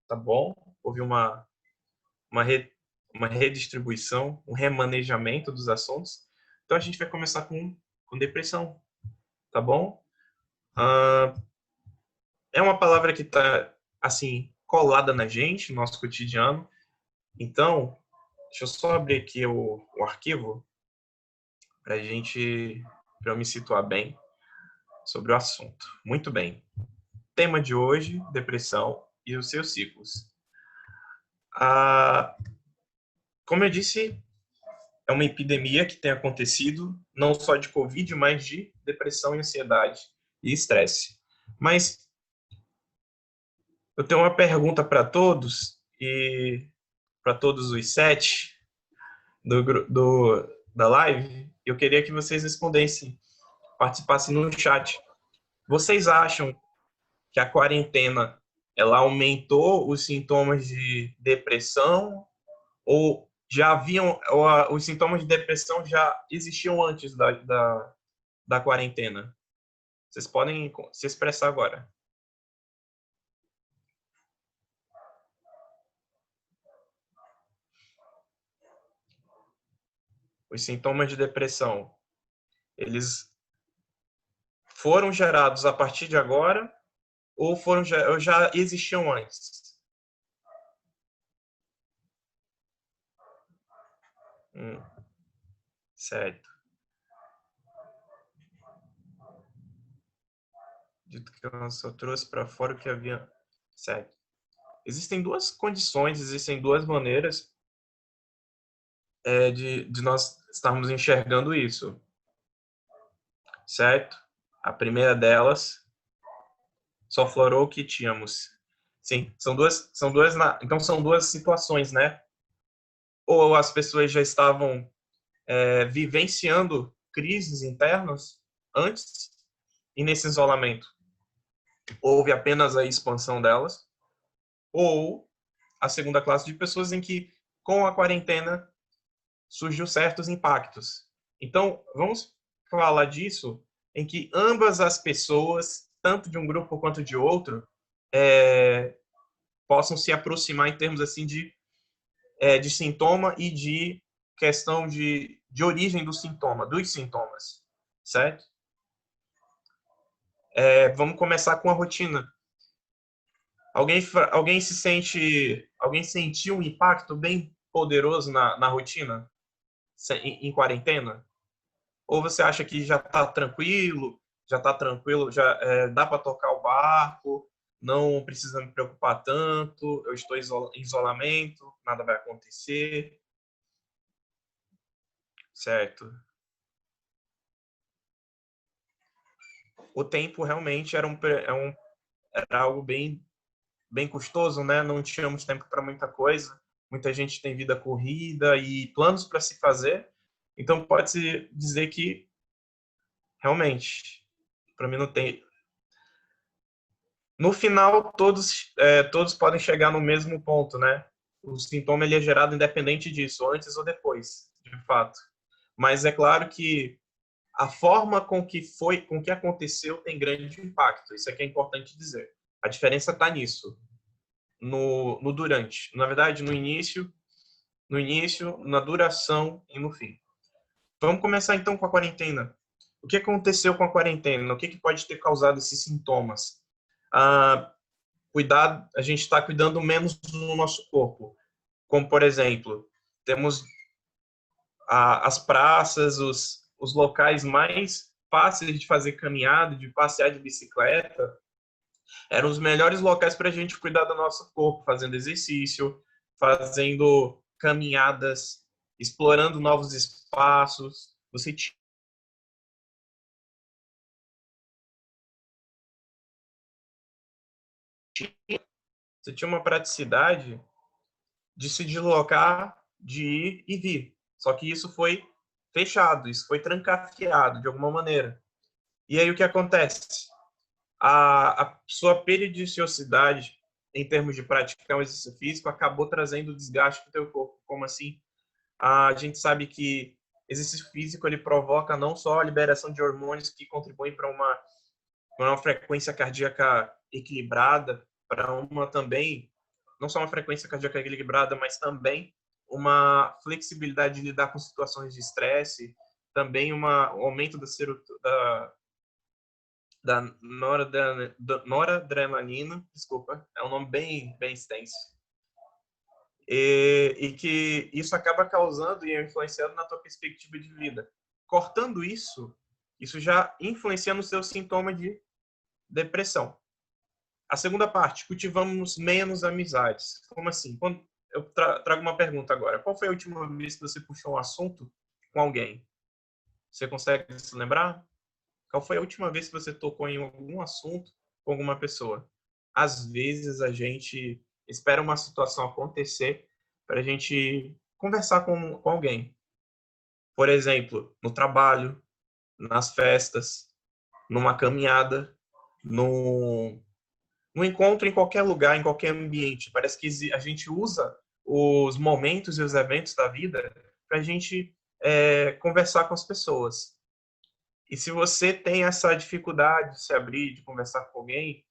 tá bom? Houve uma, re, uma redistribuição, um remanejamento dos assuntos. Então, a gente vai começar com depressão, tá bom? É uma palavra que está, assim, colada na gente, no nosso cotidiano. Então, deixa eu só abrir aqui o arquivo para eu me situar bem sobre o assunto. Muito bem. Tema de hoje, depressão e os seus ciclos. Como eu disse, é uma epidemia que tem acontecido, não só de Covid, mas de depressão e ansiedade e estresse. Mas eu tenho uma pergunta para todos, e para todos os 7 da live, eu queria que vocês respondessem, participassem no chat. Vocês acham que a quarentena ela aumentou os sintomas de depressão ou os sintomas de depressão já existiam antes da quarentena? Vocês podem se expressar agora. Os sintomas de depressão, eles foram gerados a partir de agora ou já existiam antes? Certo. Dito que eu só trouxe para fora o que havia. Certo. Existem duas condições, existem duas maneiras de nós estarmos enxergando isso. Certo? A primeira delas só florou o que tínhamos. Sim, então são duas situações, né? Ou as pessoas já estavam vivenciando crises internas antes, e nesse isolamento houve apenas a expansão delas, ou a segunda classe de pessoas em que, com a quarentena, surgiu certos impactos. Então, vamos falar disso em que ambas as pessoas, tanto de um grupo quanto de outro, possam se aproximar em termos assim de sintoma e de questão de origem dos sintomas, certo? Vamos começar com a rotina. Alguém sentiu um impacto bem poderoso na rotina em quarentena? Ou você acha que já está tranquilo, já dá para tocar o barco, não precisa me preocupar tanto, eu estou em isolamento, nada vai acontecer, certo? O tempo realmente era algo bem custoso, né? Não tínhamos tempo para muita coisa. Muita gente tem vida corrida e planos para se fazer. Então, pode-se dizer que, realmente, para mim não tem. No final, todos podem chegar no mesmo ponto, né? O sintoma ele é gerado independente disso, antes ou depois, de fato. Mas é claro que a forma com que aconteceu tem grande impacto. Isso aqui é importante dizer. A diferença está nisso, no durante. Na verdade, no início, na duração e no fim. Vamos começar então com a quarentena. O que aconteceu com a quarentena? O que pode ter causado esses sintomas? A gente está cuidando menos do nosso corpo. Como, por exemplo, temos as praças, os locais mais fáceis de fazer caminhada, de passear de bicicleta, eram os melhores locais para a gente cuidar do nosso corpo, fazendo exercício, fazendo caminhadas, explorando novos espaços. Você tinha uma praticidade de se deslocar, de ir e vir. Só que isso foi fechado, isso foi trancafiado de alguma maneira. E aí o que acontece? A sua periodicidade em termos de praticar um exercício físico acabou trazendo desgaste para o teu corpo. Como assim? A gente sabe que exercício físico ele provoca não só a liberação de hormônios que contribuem para uma frequência cardíaca equilibrada, para uma também não só uma frequência cardíaca equilibrada, mas também uma flexibilidade de lidar com situações de estresse, também um aumento da noradrenalina, desculpa, é um nome bem extenso, e que isso acaba causando e influenciando na tua perspectiva de vida. Cortando isso já influencia no seu sintoma de depressão. A segunda parte, cultivamos menos amizades. Como assim? Quando eu trago uma pergunta agora. Qual foi a última vez que você puxou um assunto com alguém? Você consegue se lembrar? Qual foi a última vez que você tocou em algum assunto com alguma pessoa? Às vezes a gente espera uma situação acontecer para a gente conversar com alguém. Por exemplo, no trabalho, nas festas, numa caminhada, no encontro em qualquer lugar, em qualquer ambiente. Parece que a gente usa os momentos e os eventos da vida para a gente conversar com as pessoas. E se você tem essa dificuldade de se abrir, de conversar com alguém,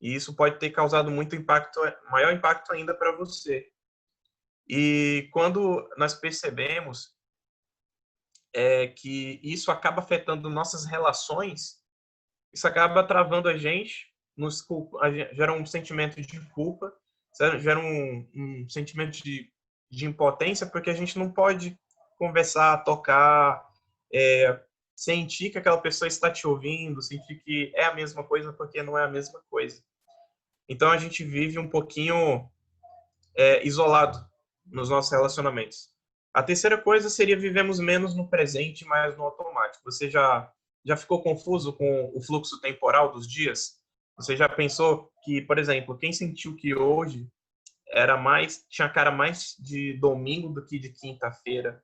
isso pode ter causado muito impacto, maior impacto ainda para você. E quando nós percebemos que isso acaba afetando nossas relações, isso acaba travando a gente, gera um sentimento de culpa, gera um sentimento de impotência, porque a gente não pode conversar, tocar, sentir que aquela pessoa está te ouvindo, sentir que é a mesma coisa porque não é a mesma coisa. Então a gente vive um pouquinho isolado nos nossos relacionamentos. A terceira coisa seria vivemos menos no presente, mais no automático. Você já ficou confuso com o fluxo temporal dos dias? Você já pensou que, por exemplo, quem sentiu que hoje tinha cara mais de domingo do que de quinta-feira?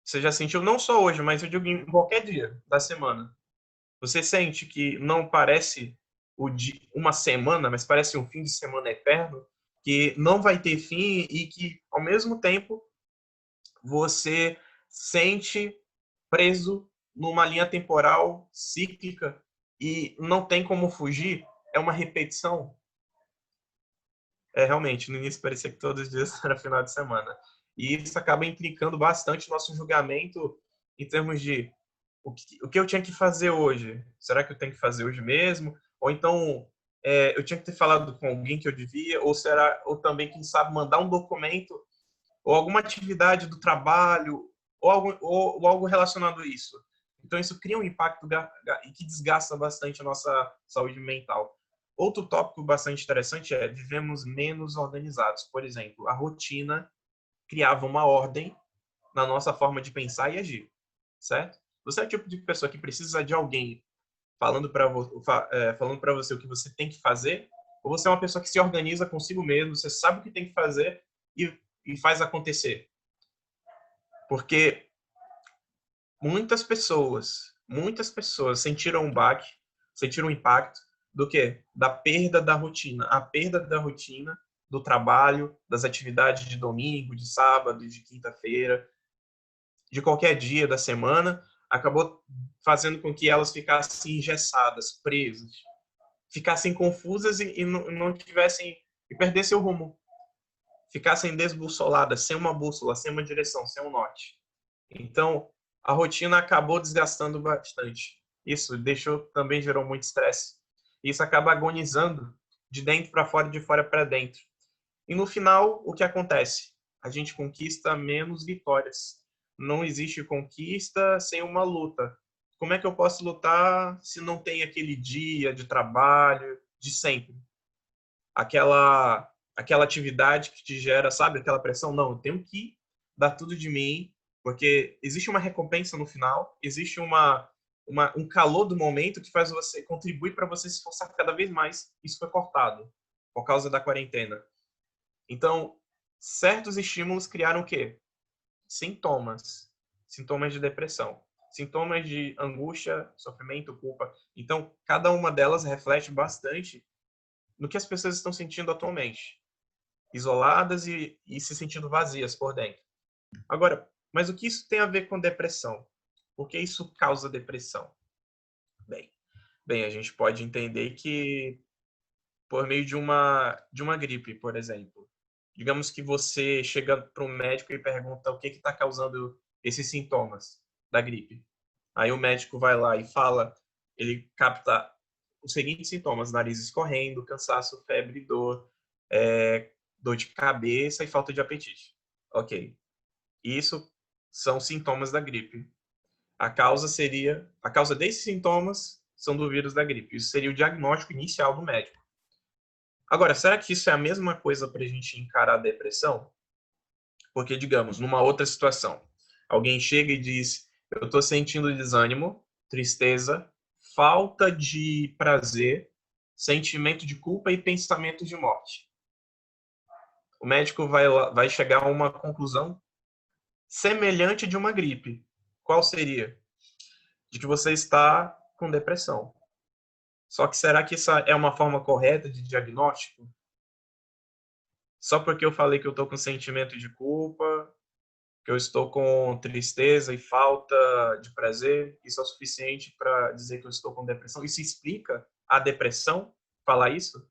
Você já sentiu não só hoje, mas eu digo em qualquer dia da semana. Você sente que não parece uma semana, mas parece um fim de semana eterno, que não vai ter fim e que, ao mesmo tempo, você sente preso numa linha temporal cíclica e não tem como fugir? É uma repetição? Realmente, no início parecia que todos os dias era final de semana. E isso acaba implicando bastante nosso julgamento em termos de o que eu tinha que fazer hoje? Será que eu tenho que fazer hoje mesmo? Ou então eu tinha que ter falado com alguém que eu devia? Ou também, quem sabe, mandar um documento ou alguma atividade do trabalho ou algo relacionado a isso? Então, isso cria um impacto e que desgasta bastante a nossa saúde mental. Outro tópico bastante interessante é vivemos menos organizados. Por exemplo, a rotina criava uma ordem na nossa forma de pensar e agir, certo? Você é o tipo de pessoa que precisa de alguém falando para você o que você tem que fazer, ou você é uma pessoa que se organiza consigo mesmo, você sabe o que tem que fazer e faz acontecer? Porque muitas pessoas sentiram um baque, sentiram um impacto do quê? Da perda da rotina, a perda da rotina do trabalho, das atividades de domingo, de sábado, de quinta-feira, de qualquer dia da semana, acabou fazendo com que elas ficassem engessadas, presas, ficassem confusas e não tivessem e perdessem o rumo, ficassem desbussoladas, sem uma bússola, sem uma direção, sem um norte. Então, a rotina acabou desgastando bastante. Isso também gerou muito estresse. Isso acaba agonizando de dentro para fora, de fora para dentro. E no final, o que acontece? A gente conquista menos vitórias. Não existe conquista sem uma luta. Como é que eu posso lutar se não tem aquele dia de trabalho de sempre? Aquela atividade que te gera, sabe, aquela pressão? Não, eu tenho que dar tudo de mim, porque existe uma recompensa no final, existe um calor do momento que faz você contribuir para você se esforçar cada vez mais. Isso foi cortado por causa da quarentena. Então, certos estímulos criaram o quê? Sintomas. Sintomas de depressão. Sintomas de angústia, sofrimento, culpa. Então, cada uma delas reflete bastante no que as pessoas estão sentindo atualmente. Isoladas e se sentindo vazias por dentro. Agora, mas o que isso tem a ver com depressão? Por que isso causa depressão? Bem, a gente pode entender que por meio de uma gripe, por exemplo. Digamos que você chega para um médico e pergunta o que está causando esses sintomas da gripe. Aí o médico vai lá e fala, ele capta os seguintes sintomas: nariz escorrendo, cansaço, febre, dor, dor de cabeça e falta de apetite. Ok. Isso são sintomas da gripe. A causa desses sintomas são do vírus da gripe. Isso seria o diagnóstico inicial do médico. Agora, será que isso é a mesma coisa para a gente encarar a depressão? Porque, digamos, numa outra situação, alguém chega e diz: eu estou sentindo desânimo, tristeza, falta de prazer, sentimento de culpa e pensamento de morte. O médico vai chegar a uma conclusão semelhante de uma gripe. Qual seria? De que você está com depressão. Só que será que essa é uma forma correta de diagnóstico? Só porque eu falei que eu estou com sentimento de culpa, que eu estou com tristeza e falta de prazer, isso é o suficiente para dizer que eu estou com depressão? Isso explica a depressão? Falar isso?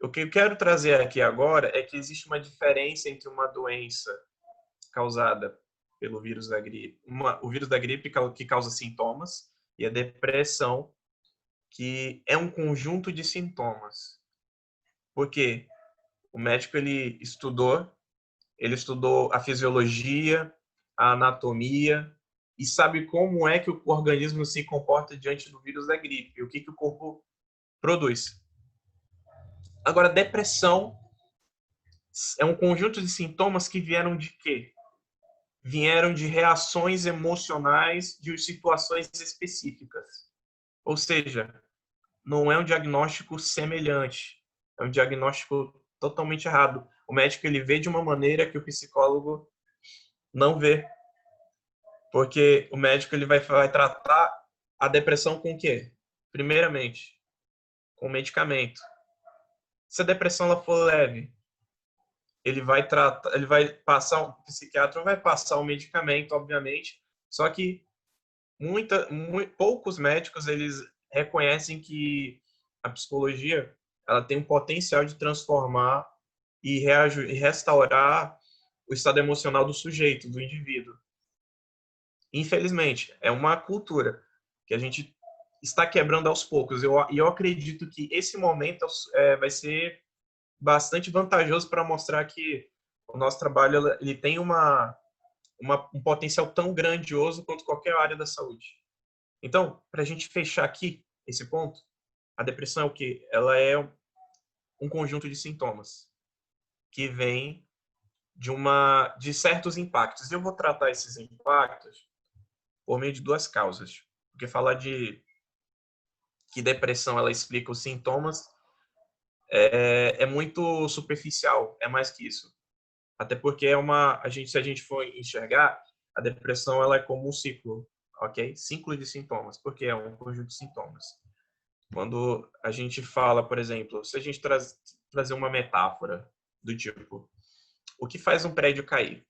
O que eu quero trazer aqui agora é que existe uma diferença entre uma doença causada pelo vírus da gripe, o vírus da gripe que causa sintomas, e a depressão, que é um conjunto de sintomas. Porque o médico ele estudou a fisiologia, a anatomia e sabe como é que o organismo se comporta diante do vírus da gripe, o que o corpo produz. Agora, depressão é um conjunto de sintomas que vieram de quê? Vieram de reações emocionais de situações específicas. Ou seja, não é um diagnóstico semelhante, é um diagnóstico totalmente errado. O médico ele vê de uma maneira que o psicólogo não vê, porque o médico ele vai tratar a depressão com o quê? Primeiramente, com medicamento. Se a depressão ela for leve, ele vai passar, o psiquiatra vai passar o medicamento, obviamente, só que poucos médicos eles reconhecem que a psicologia ela tem um potencial de transformar e restaurar o estado emocional do sujeito, do indivíduo. Infelizmente, é uma cultura que a gente está quebrando aos poucos. E eu acredito que esse momento vai ser bastante vantajoso para mostrar que o nosso trabalho ele tem um potencial tão grandioso quanto qualquer área da saúde. Então, para a gente fechar aqui esse ponto, a depressão é o quê? Ela é um conjunto de sintomas que vem de certos impactos. Eu vou tratar esses impactos por meio de duas causas. Porque falar de que depressão ela explica os sintomas é muito superficial, é mais que isso. Até porque se a gente for enxergar, a depressão ela é como um ciclo, ok? Ciclo de sintomas, porque é um conjunto de sintomas. Quando a gente fala, por exemplo, se a gente trazer uma metáfora do tipo, o que faz um prédio cair?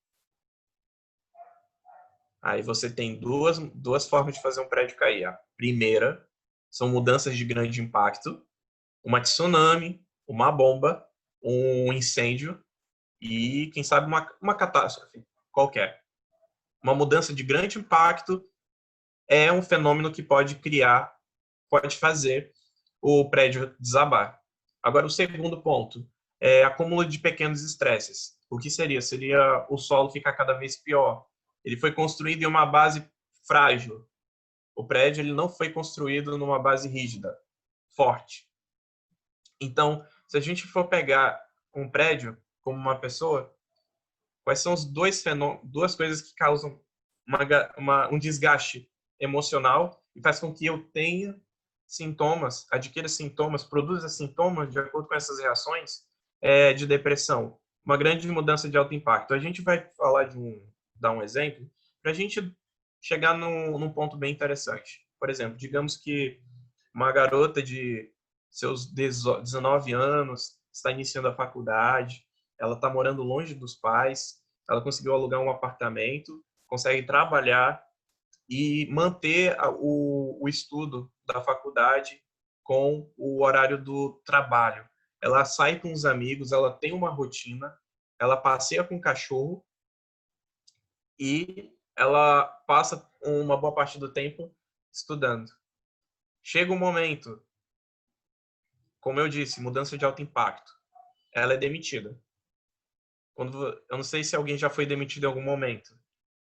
Aí você tem duas formas de fazer um prédio cair. A primeira são mudanças de grande impacto, uma tsunami, uma bomba, um incêndio e, quem sabe, uma catástrofe qualquer. Uma mudança de grande impacto é um fenômeno que pode fazer o prédio desabar. Agora, o segundo ponto é acúmulo de pequenos estresses. O que seria? Seria o solo ficar cada vez pior. Ele foi construído em uma base frágil. O prédio ele não foi construído numa base rígida, forte. Então, se a gente for pegar um prédio como uma pessoa, quais são os duas coisas que causam um desgaste emocional e faz com que eu tenha sintomas, adquira sintomas, produza sintomas de acordo com essas reações de depressão? Uma grande mudança de alto impacto. A gente vai falar dar um exemplo para a gente chegar num ponto bem interessante. Por exemplo, digamos que uma garota de seus 19 anos está iniciando a faculdade, ela está morando longe dos pais, ela conseguiu alugar um apartamento, consegue trabalhar e manter o estudo da faculdade com o horário do trabalho. Ela sai com os amigos, ela tem uma rotina, ela passeia com o cachorro e ela passa uma boa parte do tempo estudando. Chega um momento, como eu disse, mudança de alto impacto. Ela é demitida. Eu não sei se alguém já foi demitido em algum momento,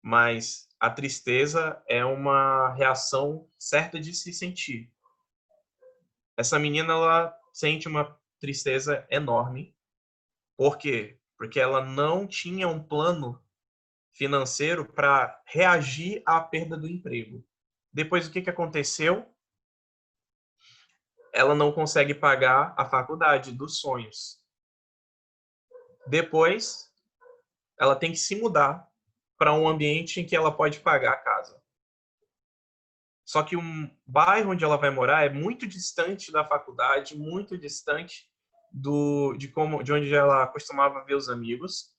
mas a tristeza é uma reação certa de se sentir. Essa menina, ela sente uma tristeza enorme. Por quê? Porque ela não tinha um plano financeiro para reagir à perda do emprego. Depois, o que aconteceu? Ela não consegue pagar a faculdade dos sonhos. Depois, ela tem que se mudar para um ambiente em que ela pode pagar a casa. Só que um bairro onde ela vai morar é muito distante da faculdade, muito distante de onde ela costumava ver os amigos.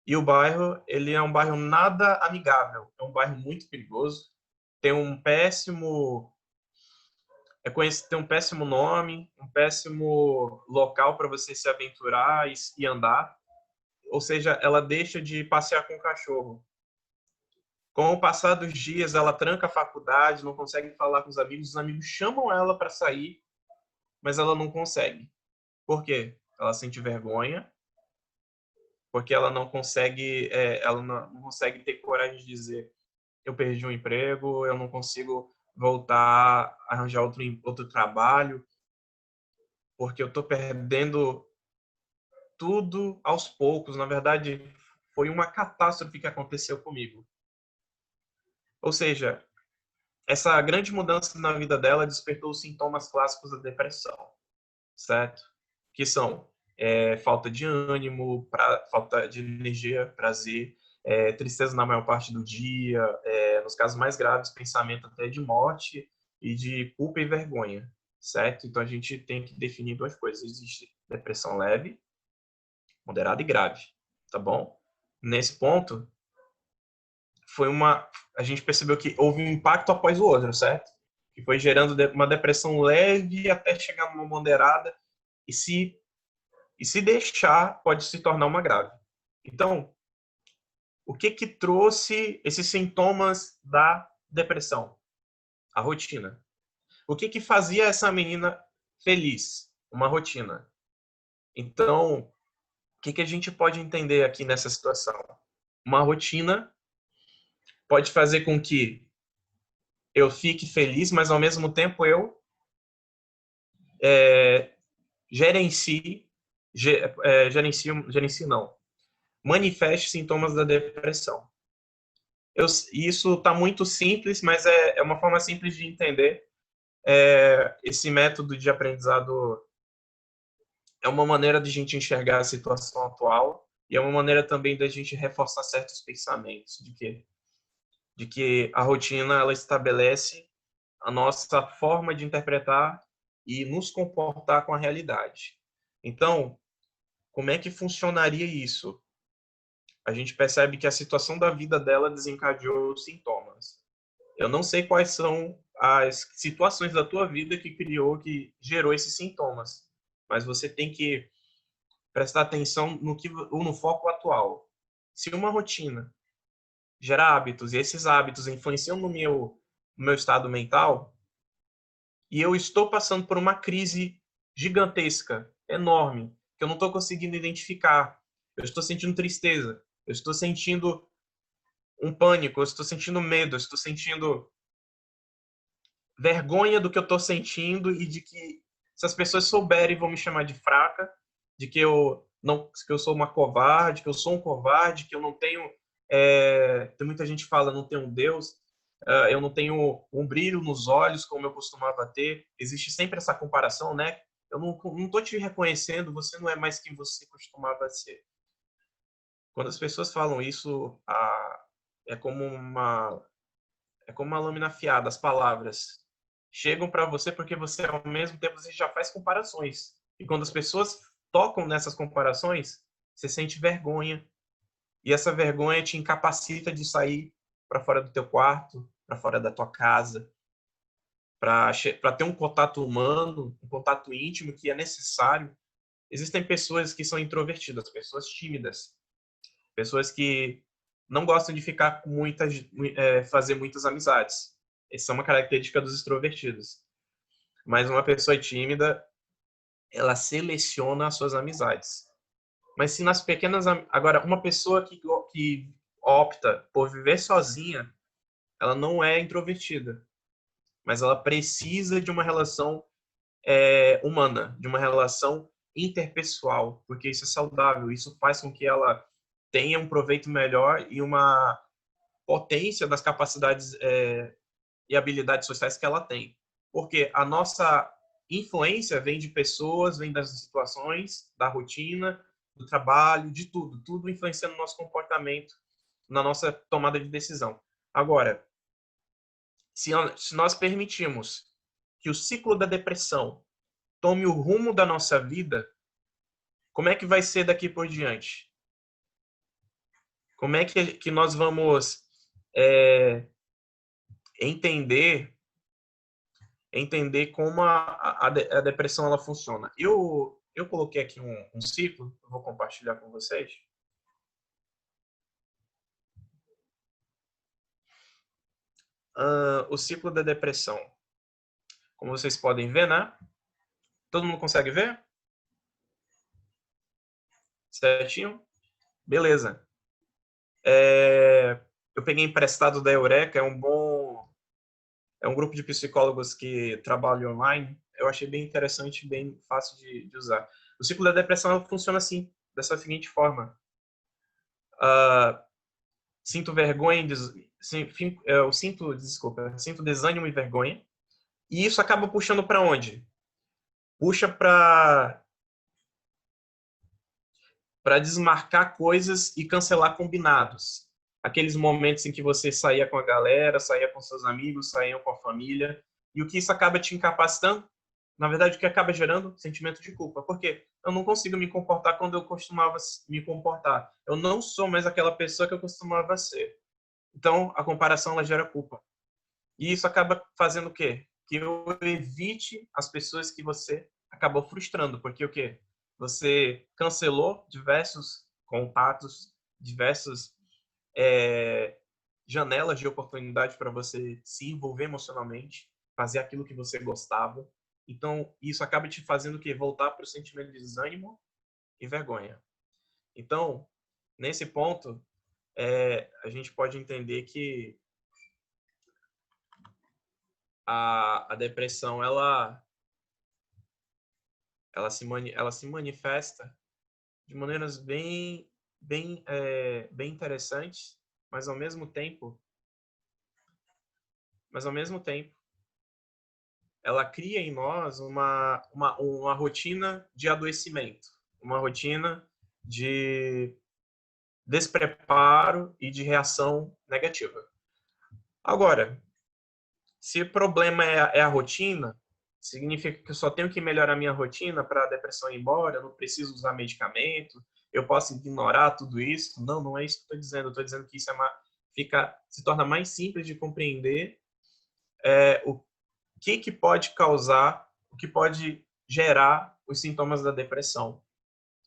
E o bairro, ele é um bairro nada amigável, é um bairro muito perigoso, tem um péssimo tem um péssimo nome, um péssimo local para você se aventurar e andar. Ou seja, ela deixa de passear com o cachorro. Com o passar dos dias, ela tranca a faculdade, não consegue falar com os amigos chamam ela para sair, mas ela não consegue. Por quê? Ela sente vergonha, porque ela não consegue ter coragem de dizer eu perdi um emprego, eu não consigo voltar a arranjar outro trabalho, porque eu estou perdendo tudo aos poucos. Na verdade, foi uma catástrofe que aconteceu comigo. Ou seja, essa grande mudança na vida dela despertou os sintomas clássicos da depressão, certo? Que são falta de ânimo, falta de energia, prazer, tristeza na maior parte do dia, nos casos mais graves, pensamento até de morte e de culpa e vergonha, certo? Então a gente tem que definir duas coisas. Existe depressão leve, moderada e grave, tá bom? Nesse ponto, a gente percebeu que houve um impacto após o outro, certo? Que foi gerando uma depressão leve até chegar numa moderada e se deixar, pode se tornar uma grave. Então, o que trouxe esses sintomas da depressão? A rotina. O que fazia essa menina feliz? Uma rotina. Então, o que a gente pode entender aqui nessa situação? Uma rotina pode fazer com que eu fique feliz, mas ao mesmo tempo eu gerencie não, manifeste sintomas da depressão. Isso está muito simples, mas é uma forma simples de entender. Esse método de aprendizado é uma maneira de a gente enxergar a situação atual e é uma maneira também da gente reforçar certos pensamentos de que a rotina ela estabelece a nossa forma de interpretar e nos comportar com a realidade. Então, como é que funcionaria isso? A gente percebe que a situação da vida dela desencadeou os sintomas. Eu não sei quais são as situações da tua vida que gerou esses sintomas, mas você tem que prestar atenção no foco atual. Se uma rotina gera hábitos e esses hábitos influenciam no meu estado mental, e eu estou passando por uma crise gigantesca, enorme, que eu não estou conseguindo identificar. Eu estou sentindo tristeza, eu estou sentindo um pânico, eu estou sentindo medo, eu estou sentindo vergonha do que eu estou sentindo e de que se as pessoas souberem vão me chamar de fraca, de que que eu sou uma covarde, que eu sou um covarde, que eu não tenho tem muita gente que fala não tenho um Deus, eu não tenho um brilho nos olhos como eu costumava ter. Existe sempre essa comparação, né? Eu não estou te reconhecendo, você não é mais quem você costumava ser. Quando as pessoas falam isso, é como uma lâmina afiada, as palavras chegam para você porque você, ao mesmo tempo, você já faz comparações. E quando as pessoas tocam nessas comparações, você sente vergonha. E essa vergonha te incapacita de sair para fora do teu quarto, para fora da tua casa. para ter um contato humano, um contato íntimo que é necessário. Existem pessoas que são introvertidas, pessoas tímidas, pessoas que não gostam de ficar com fazer muitas amizades. Essa é uma característica dos extrovertidos. Mas uma pessoa tímida, ela seleciona as suas amizades. Mas se nas pequenas... Agora, uma pessoa que opta por viver sozinha, ela não é introvertida, mas ela precisa de uma relação humana, de uma relação interpessoal, porque isso é saudável, isso faz com que ela tenha um proveito melhor e uma potência das capacidades e habilidades sociais que ela tem. Porque a nossa influência vem de pessoas, vem das situações, da rotina, do trabalho, de tudo. Tudo influencia no nosso comportamento, na nossa tomada de decisão. Agora, se nós permitirmos que o ciclo da depressão tome o rumo da nossa vida, como é que vai ser daqui por diante? Como é que nós vamos entender como a depressão ela funciona? Eu coloquei aqui um ciclo, eu vou compartilhar com vocês. O ciclo da depressão. Como vocês podem ver, né? Todo mundo consegue ver? Certinho? Beleza. Eu peguei emprestado da Eureka, é um grupo de psicólogos que trabalham online. Eu achei bem interessante, bem fácil de usar. O ciclo da depressão funciona assim, dessa seguinte forma. Sinto vergonha, sinto desânimo e vergonha. E isso acaba puxando para onde? Puxa para desmarcar coisas e cancelar combinados. Aqueles momentos em que você saía com a galera, saía com seus amigos, saía com a família. E o que isso acaba te incapacitando? Na verdade, o que acaba gerando? Sentimento de culpa. Por quê? Eu não consigo me comportar quando eu costumava me comportar. Eu não sou mais aquela pessoa que eu costumava ser. Então, a comparação ela gera culpa. E isso acaba fazendo o quê? Que eu evite as pessoas que você acabou frustrando. Porque o quê? Você cancelou diversos contatos, diversas janelas de oportunidade para você se envolver emocionalmente, fazer aquilo que você gostava. Então, isso acaba te fazendo o quê? Voltar para o sentimento de desânimo e vergonha. Então, nesse ponto, a gente pode entender que a depressão ela se manifesta de maneiras bem interessantes, mas ao mesmo tempo ela cria em nós uma rotina de adoecimento, uma rotina de despreparo e de reação negativa. Agora, se o problema é a rotina, significa que eu só tenho que melhorar a minha rotina para a depressão ir embora, eu não preciso usar medicamento, eu posso ignorar tudo isso. Não, não é isso que eu estou dizendo. Eu estou dizendo que isso se torna mais simples de compreender o que pode causar, o que pode gerar os sintomas da depressão.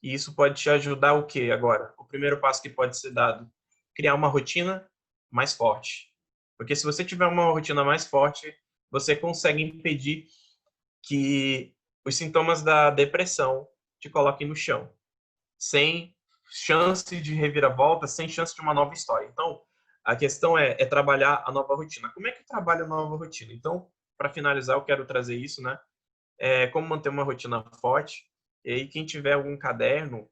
E isso pode te ajudar o quê agora? O primeiro passo que pode ser dado, criar uma rotina mais forte. Porque se você tiver uma rotina mais forte, você consegue impedir que os sintomas da depressão te coloquem no chão, sem chance de reviravolta, sem chance de uma nova história. Então, a questão é trabalhar a nova rotina. Como é que eu trabalho a nova rotina? Então, para finalizar, eu quero trazer isso, né? Como manter uma rotina forte. E aí, quem tiver algum caderno,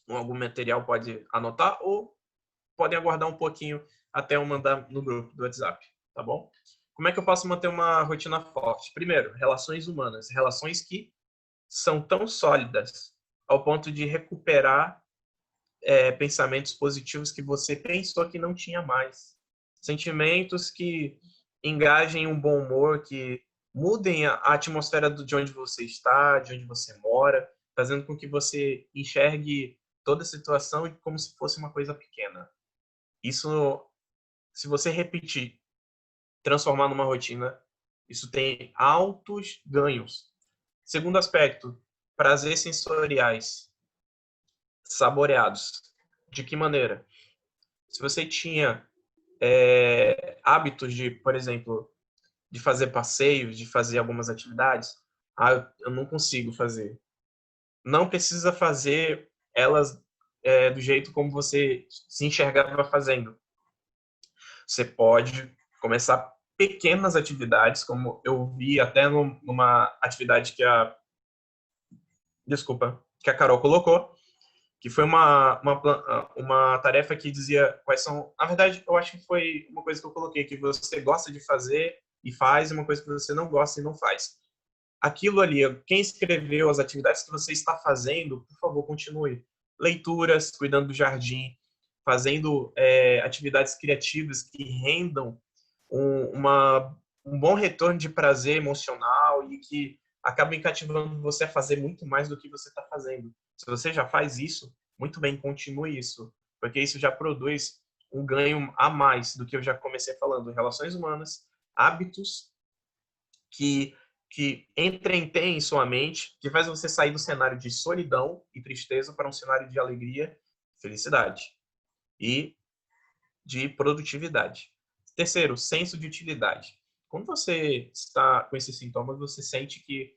ou algum material, pode anotar ou podem aguardar um pouquinho até eu mandar no grupo do WhatsApp, tá bom? Como é que eu posso manter uma rotina forte? Primeiro, relações humanas. Relações que são tão sólidas ao ponto de recuperar pensamentos positivos que você pensou que não tinha mais. Sentimentos que engajem um bom humor, que mudem a atmosfera de onde você está, de onde você mora, fazendo com que você enxergue toda a situação como se fosse uma coisa pequena. Isso, se você repetir, transformar numa rotina, Isso tem altos ganhos. Segundo aspecto, prazeres sensoriais saboreados. De que maneira? Se você tinha hábitos de, por exemplo, de fazer passeios, de fazer algumas atividades, eu não consigo fazer. Não precisa fazer elas do jeito como você se enxergava fazendo. Você pode começar pequenas atividades, como eu vi até numa atividade que a Carol colocou, que foi uma tarefa que dizia quais são... Na verdade, eu acho que foi uma coisa que eu coloquei, que você gosta de fazer e faz, e uma coisa que você não gosta e não faz. Aquilo ali, quem escreveu as atividades que você está fazendo, por favor, continue. Leituras, cuidando do jardim, fazendo atividades criativas que rendam um bom retorno de prazer emocional e que acabem cativando você a fazer muito mais do que você está fazendo. Se você já faz isso, muito bem, continue isso, porque isso já produz um ganho a mais do que eu já comecei falando. Relações humanas, hábitos que entretem em sua mente, que faz você sair do cenário de solidão e tristeza para um cenário de alegria, felicidade e de produtividade. Terceiro, senso de utilidade. Quando você está com esses sintomas, você sente que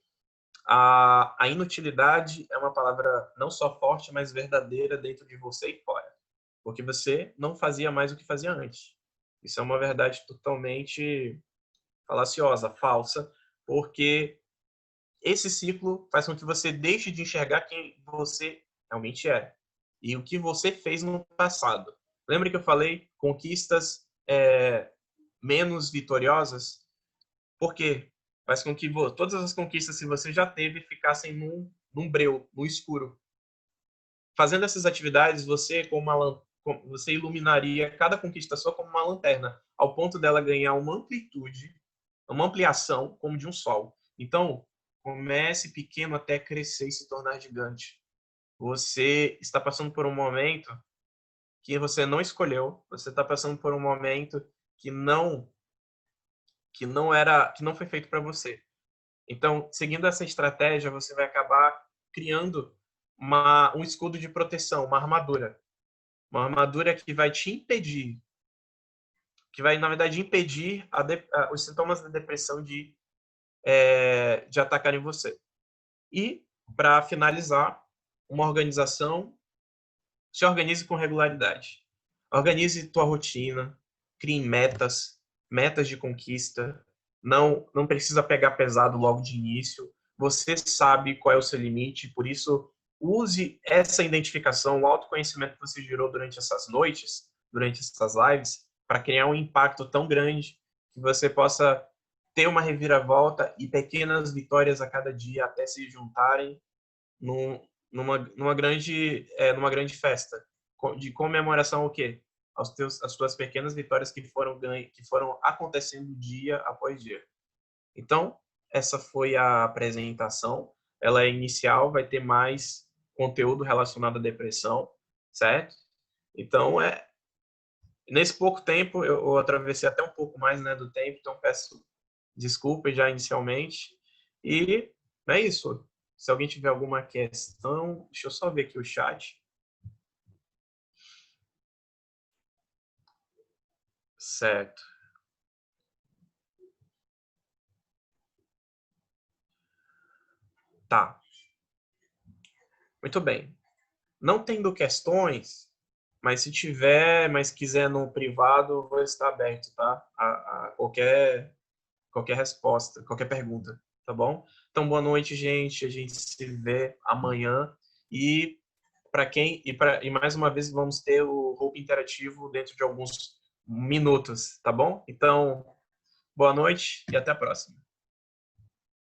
a inutilidade é uma palavra não só forte, mas verdadeira dentro de você e fora. Porque você não fazia mais o que fazia antes. Isso é uma verdade totalmente falaciosa, falsa, porque esse ciclo faz com que você deixe de enxergar quem você realmente é e o que você fez no passado. Lembra que eu falei conquistas menos vitoriosas? Por quê? Faz com que todas as conquistas que você já teve ficassem num breu, no escuro. Fazendo essas atividades, você iluminaria cada conquista sua como uma lanterna, ao ponto dela ganhar uma amplitude, uma ampliação como de um sol. Então, comece pequeno até crescer e se tornar gigante. Você está passando por um momento que você não escolheu, você está passando por um momento que não foi feito para você. Então, seguindo essa estratégia, você vai acabar criando um escudo de proteção, uma armadura. Uma armadura que vai te impedir, que vai, na verdade, impedir os sintomas da depressão de atacarem você. E, para finalizar, uma organização, se organize com regularidade. Organize tua rotina, crie metas de conquista. Não precisa pegar pesado logo de início. Você sabe qual é o seu limite, por isso use essa identificação, o autoconhecimento que você gerou durante essas noites, durante essas lives, para criar um impacto tão grande que você possa ter uma reviravolta e pequenas vitórias a cada dia até se juntarem numa grande festa de comemoração ao quê? As tuas pequenas vitórias que foram acontecendo dia após dia. Então, essa foi a apresentação. Ela é inicial, vai ter mais conteúdo relacionado à depressão, certo? Então, nesse pouco tempo, eu atravessei até um pouco mais, né, do tempo, então peço desculpas já inicialmente. E é isso. Se alguém tiver alguma questão, deixa eu só ver aqui o chat. Certo. Tá. Muito bem. Não tendo questões, mas se tiver, mas quiser no privado, vou estar aberto, tá? A qualquer resposta, qualquer pergunta, tá bom? Então, boa noite, gente. A gente se vê amanhã. E e mais uma vez vamos ter o roupa interativo dentro de alguns minutos, tá bom? Então, boa noite e até a próxima.